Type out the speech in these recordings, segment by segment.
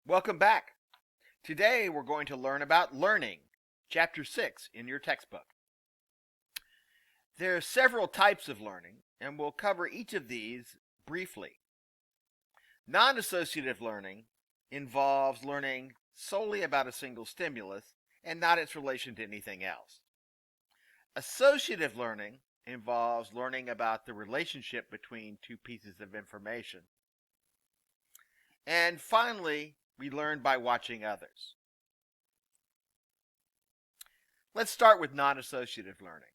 Welcome back. Today we're going to learn about learning, Chapter 6 in your textbook. There are several types of learning, and we'll cover each of these briefly. Non-associative learning involves learning solely about a single stimulus and not its relation to anything else. Associative learning involves learning about the relationship between two pieces of information. And finally, we learn by watching others. Let's start with non-associative learning,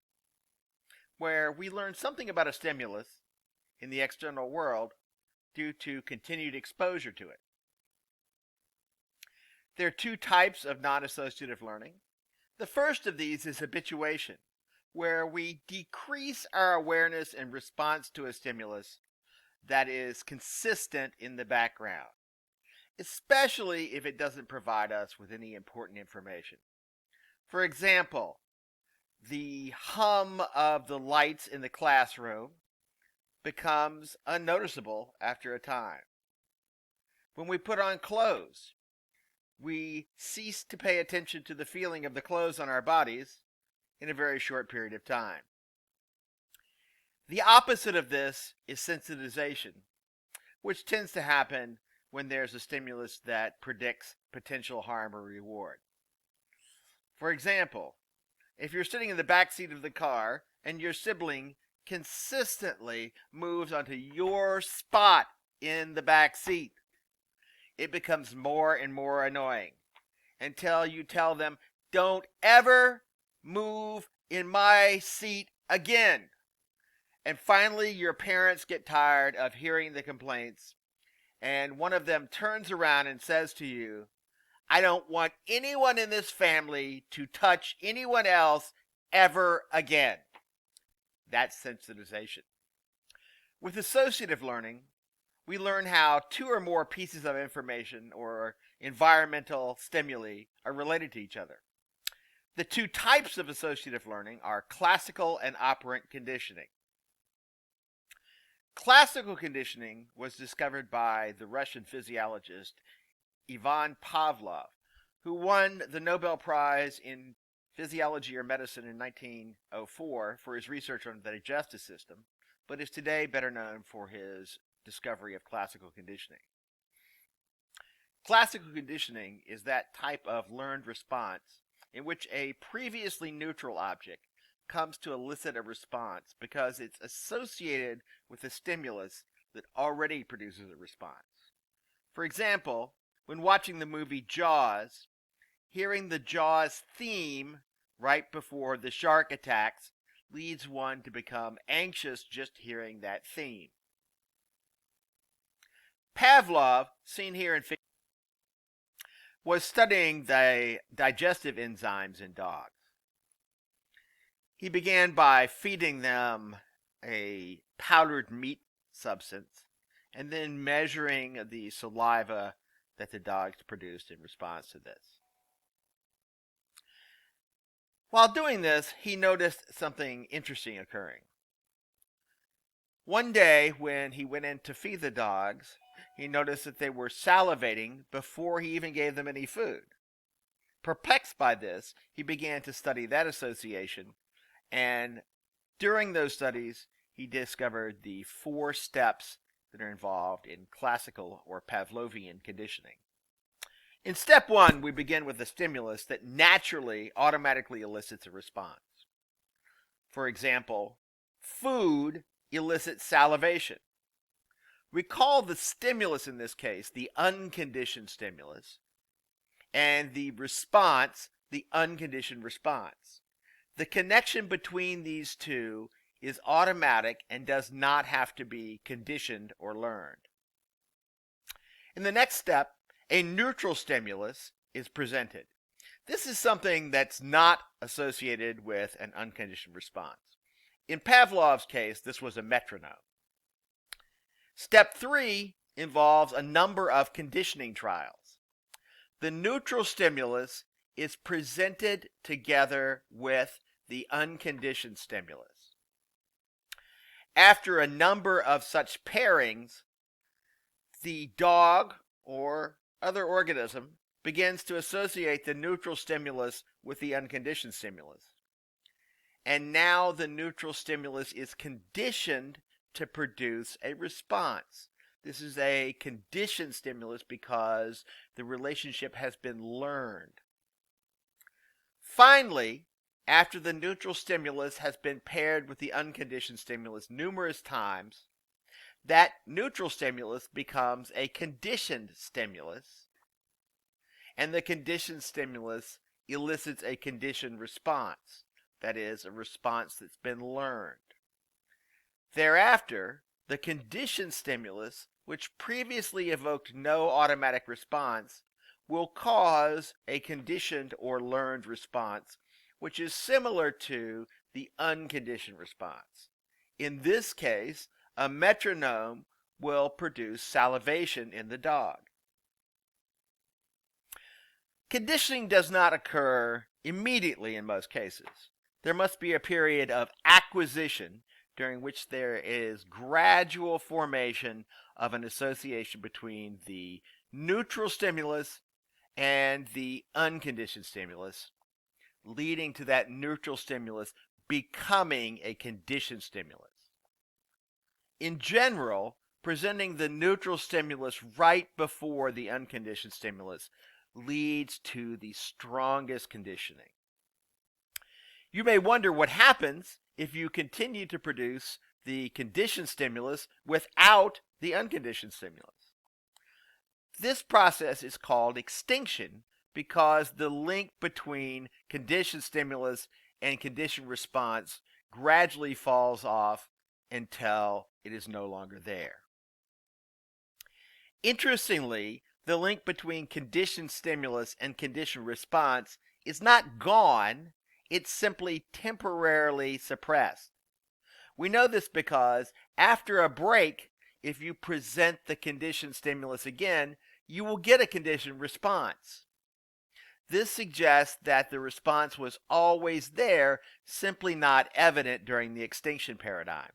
where we learn something about a stimulus in the external world due to continued exposure to it. There are two types of non-associative learning. The first of these is habituation, where we decrease our awareness in response to a stimulus that is consistent in the background, especially if it doesn't provide us with any important information. For example, the hum of the lights in the classroom becomes unnoticeable after a time. When we put on clothes, we cease to pay attention to the feeling of the clothes on our bodies in a very short period of time. The opposite of this is sensitization, which tends to happen when there's a stimulus that predicts potential harm or reward. For example, if you're sitting in the back seat of the car and your sibling consistently moves onto your spot in the back seat, it becomes more and more annoying until you tell them, "Don't ever move in my seat again." And finally, your parents get tired of hearing the complaints, and one of them turns around and says to you, "I don't want anyone in this family to touch anyone else ever again." That's sensitization. With associative learning, we learn how two or more pieces of information or environmental stimuli are related to each other. The two types of associative learning are classical and operant conditioning. Classical conditioning was discovered by the Russian physiologist Ivan Pavlov, who won the Nobel Prize in Physiology or Medicine in 1904 for his research on the digestive system, but is today better known for his discovery of classical conditioning. Classical conditioning is that type of learned response in which a previously neutral object comes to elicit a response because it's associated with a stimulus that already produces a response. For example, when watching the movie Jaws, hearing the Jaws theme right before the shark attacks leads one to become anxious just hearing that theme. Pavlov, seen here in figure, was studying the digestive enzymes in dogs. He began by feeding them a powdered meat substance and then measuring the saliva that the dogs produced in response to this. While doing this, he noticed something interesting occurring. One day, when he went in to feed the dogs, he noticed that they were salivating before he even gave them any food. Perplexed by this, he began to study that association, and during those studies, he discovered the 4 steps that are involved in classical or Pavlovian conditioning. In step 1, we begin with a stimulus that naturally, automatically elicits a response. For example, food elicits salivation. Recall the stimulus in this case, the unconditioned stimulus, and the response, the unconditioned response. The connection between these two is automatic and does not have to be conditioned or learned. In the next step, a neutral stimulus is presented. This is something that's not associated with an unconditioned response. In Pavlov's case, this was a metronome. Step 3 involves a number of conditioning trials. The neutral stimulus is presented together with the unconditioned stimulus. After a number of such pairings, the dog or other organism begins to associate the neutral stimulus with the unconditioned stimulus. And now the neutral stimulus is conditioned to produce a response. This is a conditioned stimulus because the relationship has been learned. Finally, after the neutral stimulus has been paired with the unconditioned stimulus numerous times, that neutral stimulus becomes a conditioned stimulus, and the conditioned stimulus elicits a conditioned response, that is, a response that's been learned. Thereafter, the conditioned stimulus, which previously evoked no automatic response, will cause a conditioned or learned response, which is similar to the unconditioned response. In this case, a metronome will produce salivation in the dog. Conditioning does not occur immediately in most cases. There must be a period of acquisition during which there is gradual formation of an association between the neutral stimulus and the unconditioned stimulus, leading to that neutral stimulus becoming a conditioned stimulus. In general, presenting the neutral stimulus right before the unconditioned stimulus leads to the strongest conditioning. You may wonder what happens if you continue to produce the conditioned stimulus without the unconditioned stimulus. This process is called extinction because the link between conditioned stimulus and conditioned response gradually falls off until it is no longer there. Interestingly, the link between conditioned stimulus and conditioned response is not gone, it's simply temporarily suppressed. We know this because after a break, if you present the conditioned stimulus again, you will get a conditioned response. This suggests that the response was always there, simply not evident during the extinction paradigm.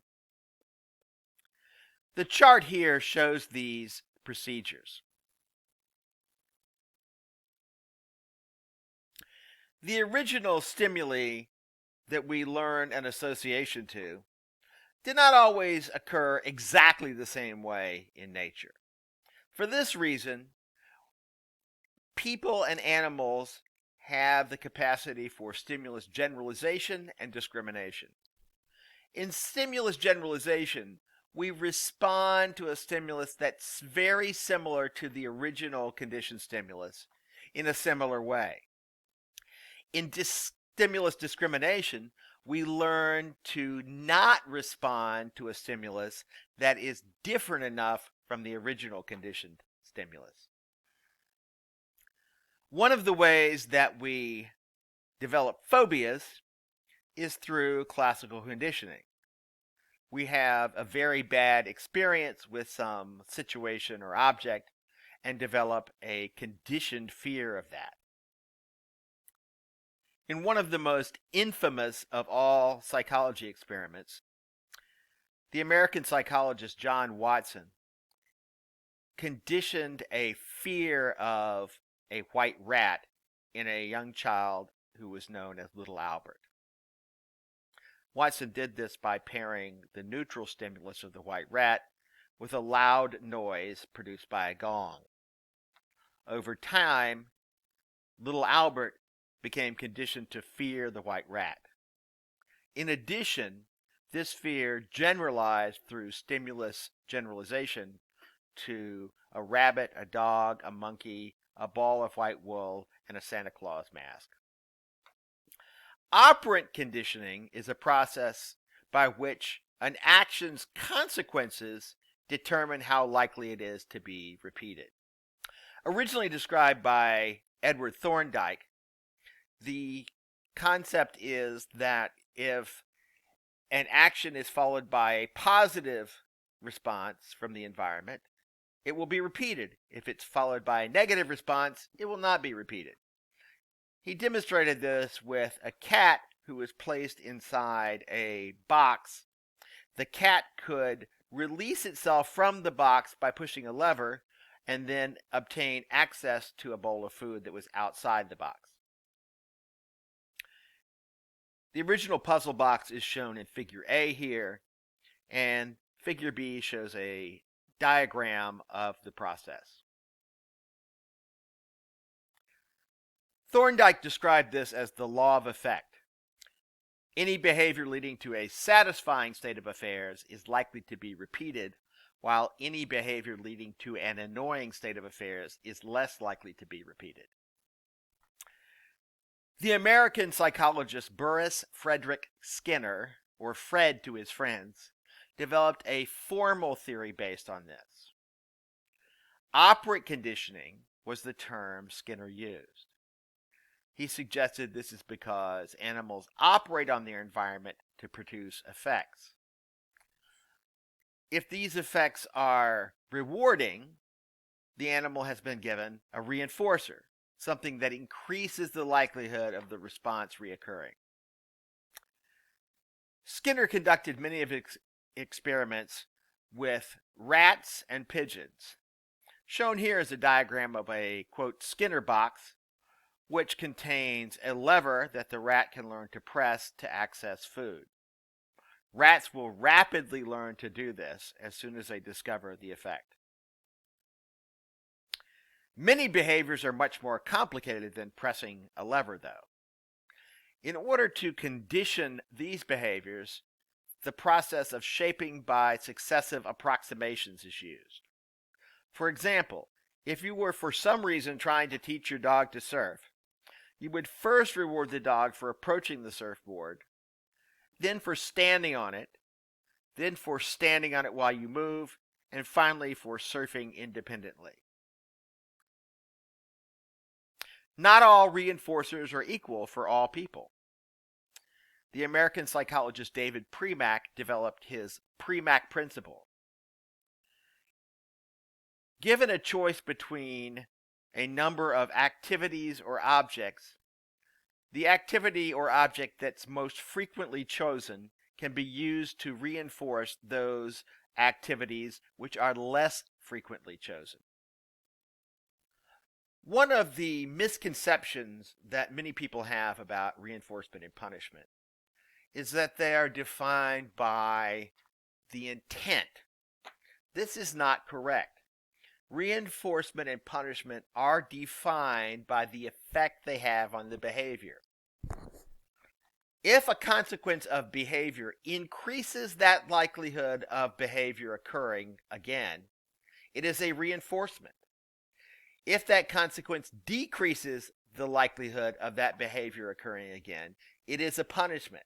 The chart here shows these procedures. The original stimuli that we learn an association to did not always occur exactly the same way in nature. For this reason, people and animals have the capacity for stimulus generalization and discrimination. In stimulus generalization, we respond to a stimulus that's very similar to the original conditioned stimulus in a similar way. In stimulus discrimination, we learn to not respond to a stimulus that is different enough from the original conditioned stimulus. One of the ways that we develop phobias is through classical conditioning. We have a very bad experience with some situation or object and develop a conditioned fear of that. In one of the most infamous of all psychology experiments, the American psychologist John Watson conditioned a fear of a white rat in a young child who was known as Little Albert. Watson did this by pairing the neutral stimulus of the white rat with a loud noise produced by a gong. Over time, Little Albert became conditioned to fear the white rat. In addition, this fear generalized through stimulus generalization to a rabbit, a dog, a monkey, a ball of white wool, and a Santa Claus mask. Operant conditioning is a process by which an action's consequences determine how likely it is to be repeated. Originally described by Edward Thorndike, the concept is that if an action is followed by a positive response from the environment, it will be repeated. If it's followed by a negative response, it will not be repeated. He demonstrated this with a cat who was placed inside a box. The cat could release itself from the box by pushing a lever, and then obtain access to a bowl of food that was outside the box. The original puzzle box is shown in figure A here, and figure B shows a diagram of the process. Thorndike described this as the law of effect. Any behavior leading to a satisfying state of affairs is likely to be repeated, while any behavior leading to an annoying state of affairs is less likely to be repeated. The American psychologist Burris Frederick Skinner, or Fred to his friends, developed a formal theory based on this. Operant conditioning was the term Skinner used. He suggested this is because animals operate on their environment to produce effects. If these effects are rewarding, the animal has been given a reinforcer, something that increases the likelihood of the response reoccurring. Skinner conducted many of his experiments with rats and pigeons. Shown here is a diagram of a, quote, Skinner box, which contains a lever that the rat can learn to press to access food. Rats will rapidly learn to do this as soon as they discover the effect. Many behaviors are much more complicated than pressing a lever, though. In order to condition these behaviors, the process of shaping by successive approximations is used. For example, if you were for some reason trying to teach your dog to surf, you would first reward the dog for approaching the surfboard, then for standing on it, then for standing on it while you move, and finally for surfing independently. Not all reinforcers are equal for all people. The American psychologist David Premack developed his Premack principle. Given a choice between a number of activities or objects, the activity or object that's most frequently chosen can be used to reinforce those activities which are less frequently chosen. One of the misconceptions that many people have about reinforcement and punishment is that they are defined by the intent. This is not correct. Reinforcement and punishment are defined by the effect they have on the behavior. If a consequence of behavior increases that likelihood of behavior occurring again, it is a reinforcement. If that consequence decreases the likelihood of that behavior occurring again, it is a punishment.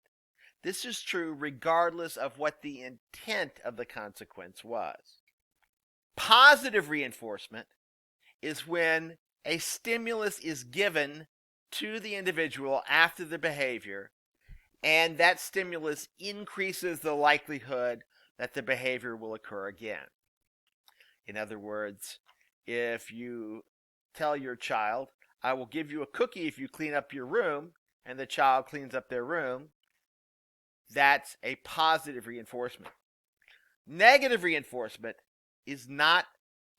This is true regardless of what the intent of the consequence was. Positive reinforcement is when a stimulus is given to the individual after the behavior, and that stimulus increases the likelihood that the behavior will occur again. In other words, if you tell your child, I will give you a cookie if you clean up your room, and the child cleans up their room, that's a positive reinforcement. Negative reinforcement is not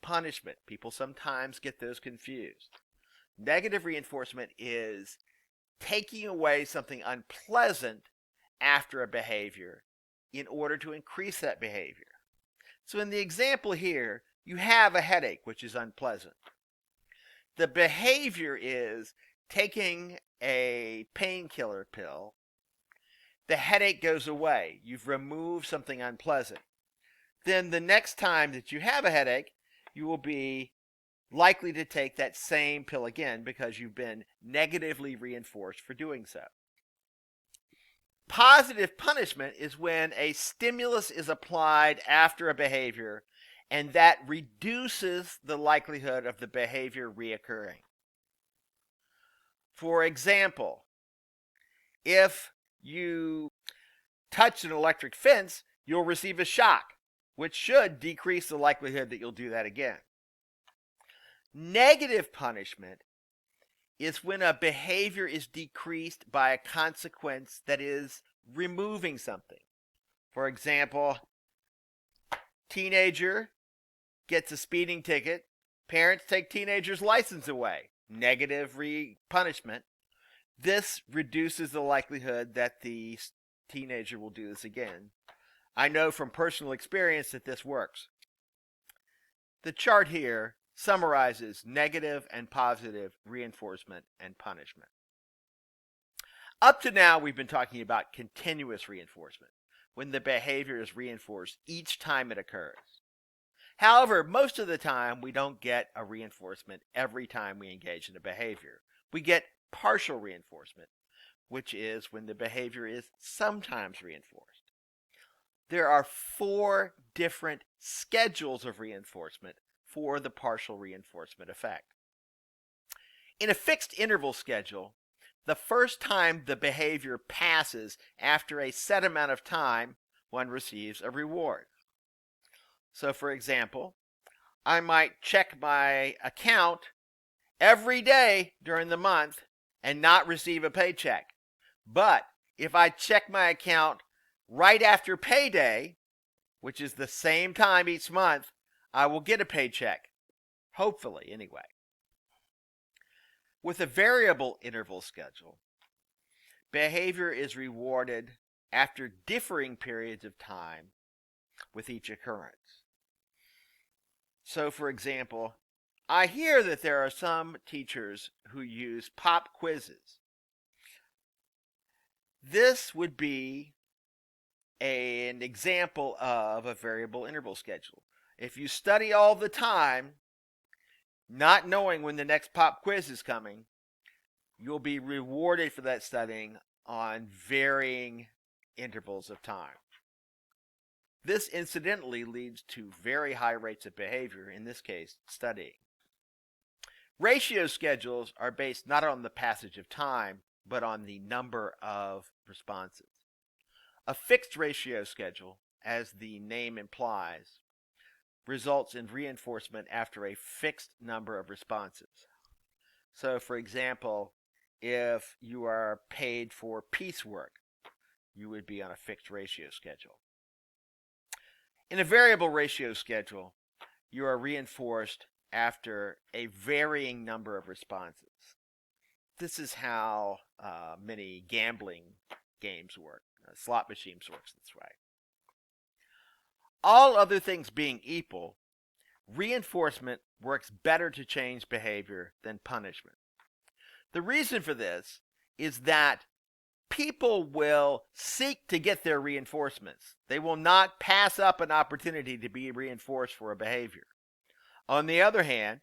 punishment. People sometimes get those confused. Negative reinforcement is taking away something unpleasant after a behavior in order to increase that behavior. So in the example here, you have a headache, which is unpleasant. The behavior is taking a painkiller pill. The headache goes away. You've removed something unpleasant. Then the next time that you have a headache, you will be likely to take that same pill again because you've been negatively reinforced for doing so. Positive punishment is when a stimulus is applied after a behavior and that reduces the likelihood of the behavior reoccurring. For example, if you touch an electric fence, you'll receive a shock, which should decrease the likelihood that you'll do that again. Negative punishment is when a behavior is decreased by a consequence that is removing something. For example, teenager gets a speeding ticket, Parents take teenagers' license away. Negative punishment. This reduces the likelihood that the teenager will do this again. I know from personal experience that this works. The chart here summarizes negative and positive reinforcement and punishment. Up to now, we've been talking about continuous reinforcement, when the behavior is reinforced each time it occurs. However, most of the time, we don't get a reinforcement every time we engage in a behavior. We get partial reinforcement, which is when the behavior is sometimes reinforced. There are 4 different schedules of reinforcement for the partial reinforcement effect. In a fixed interval schedule, the first time the behavior passes after a set amount of time, one receives a reward. So, for example, I might check my account every day during the month and not receive a paycheck. But if I check my account right after payday, which is the same time each month, I will get a paycheck. Hopefully, anyway. With a variable interval schedule, behavior is rewarded after differing periods of time with each occurrence. So, for example, I hear that there are some teachers who use pop quizzes. This would be an example of a variable interval schedule. If you study all the time, not knowing when the next pop quiz is coming, you'll be rewarded for that studying on varying intervals of time. This incidentally leads to very high rates of behavior, in this case, studying. Ratio schedules are based not on the passage of time, but on the number of responses. A fixed ratio schedule, as the name implies, results in reinforcement after a fixed number of responses. So, for example, if you are paid for piecework, you would be on a fixed ratio schedule. In a variable ratio schedule, you are reinforced after a varying number of responses. This is how many gambling games work. Slot machines works this way. All other things being equal, reinforcement works better to change behavior than punishment. The reason for this is that people will seek to get their reinforcements. They will not pass up an opportunity to be reinforced for a behavior. On the other hand,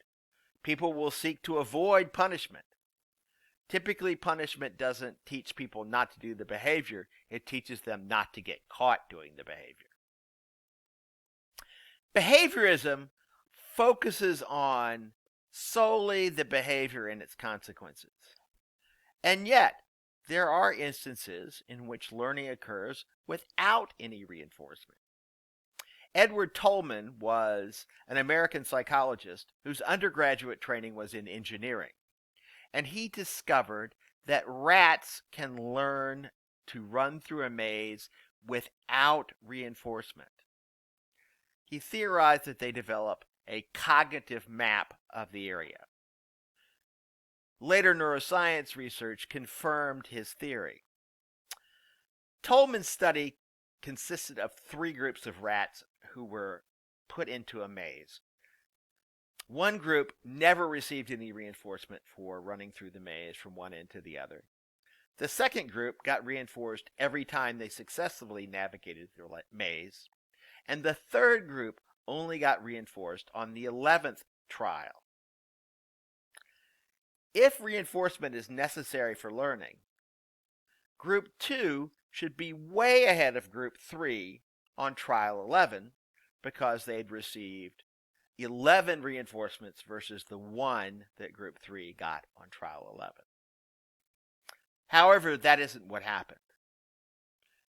people will seek to avoid punishment. Typically, punishment doesn't teach people not to do the behavior. It teaches them not to get caught doing the behavior. Behaviorism focuses on solely the behavior and its consequences. And yet, there are instances in which learning occurs without any reinforcement. Edward Tolman was an American psychologist whose undergraduate training was in engineering. And he discovered that rats can learn to run through a maze without reinforcement. He theorized that they develop a cognitive map of the area. Later neuroscience research confirmed his theory. Tolman's study consisted of 3 groups of rats who were put into a maze. One group never received any reinforcement for running through the maze from one end to the other. The second group got reinforced every time they successfully navigated the maze. And the third group only got reinforced on the 11th trial. If reinforcement is necessary for learning, Group 2 should be way ahead of Group 3 on trial 11 because they'd received 11 reinforcements versus the 1 that Group 3 got on trial 11. However, that isn't what happened.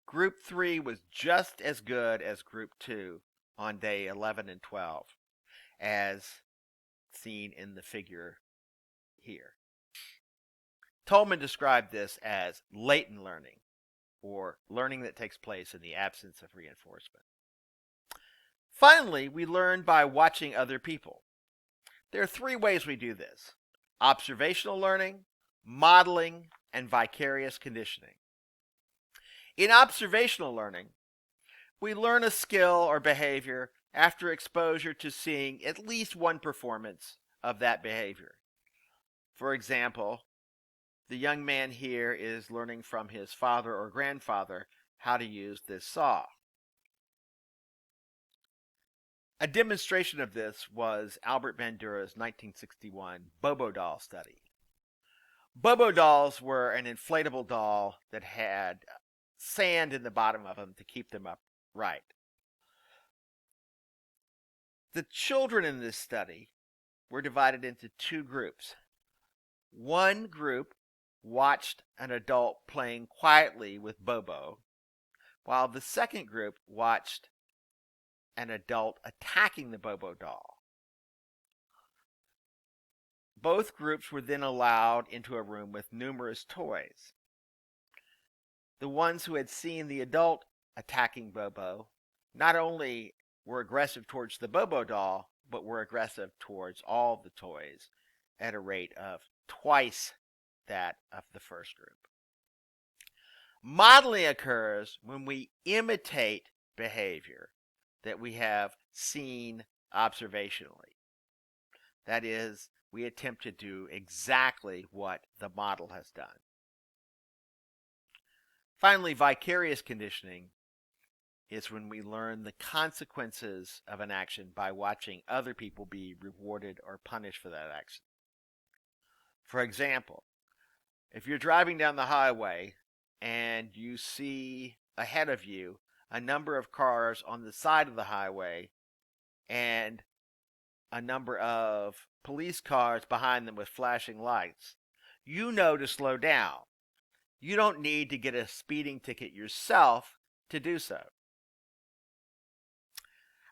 Group 3 was just as good as Group 2 on day 11 and 12, as seen in the figure here. Tolman described this as latent learning, or learning that takes place in the absence of reinforcement. Finally, we learn by watching other people. There are three ways we do this: observational learning, modeling, and vicarious conditioning. In observational learning, we learn a skill or behavior after exposure to seeing at least one performance of that behavior. For example, the young man here is learning from his father or grandfather how to use this saw. A demonstration of this was Albert Bandura's 1961 Bobo doll study. Bobo dolls were an inflatable doll that had sand in the bottom of them to keep them upright. The children in this study were divided into two groups. One group watched an adult playing quietly with Bobo, while the second group watched an adult attacking the Bobo doll. Both groups were then allowed into a room with numerous toys. The ones who had seen the adult attacking Bobo not only were aggressive towards the Bobo doll, but were aggressive towards all the toys at a rate of twice that of the first group. Modeling occurs when we imitate behavior that we have seen observationally. That is, we attempt to do exactly what the model has done. Finally, vicarious conditioning is when we learn the consequences of an action by watching other people be rewarded or punished for that action. For example, if you're driving down the highway and you see ahead of you a number of cars on the side of the highway and a number of police cars behind them with flashing lights, you know to slow down. You don't need to get a speeding ticket yourself to do so.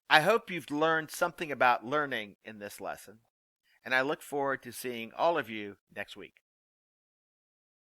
I hope you've learned something about learning in this lesson, and I look forward to seeing all of you next week.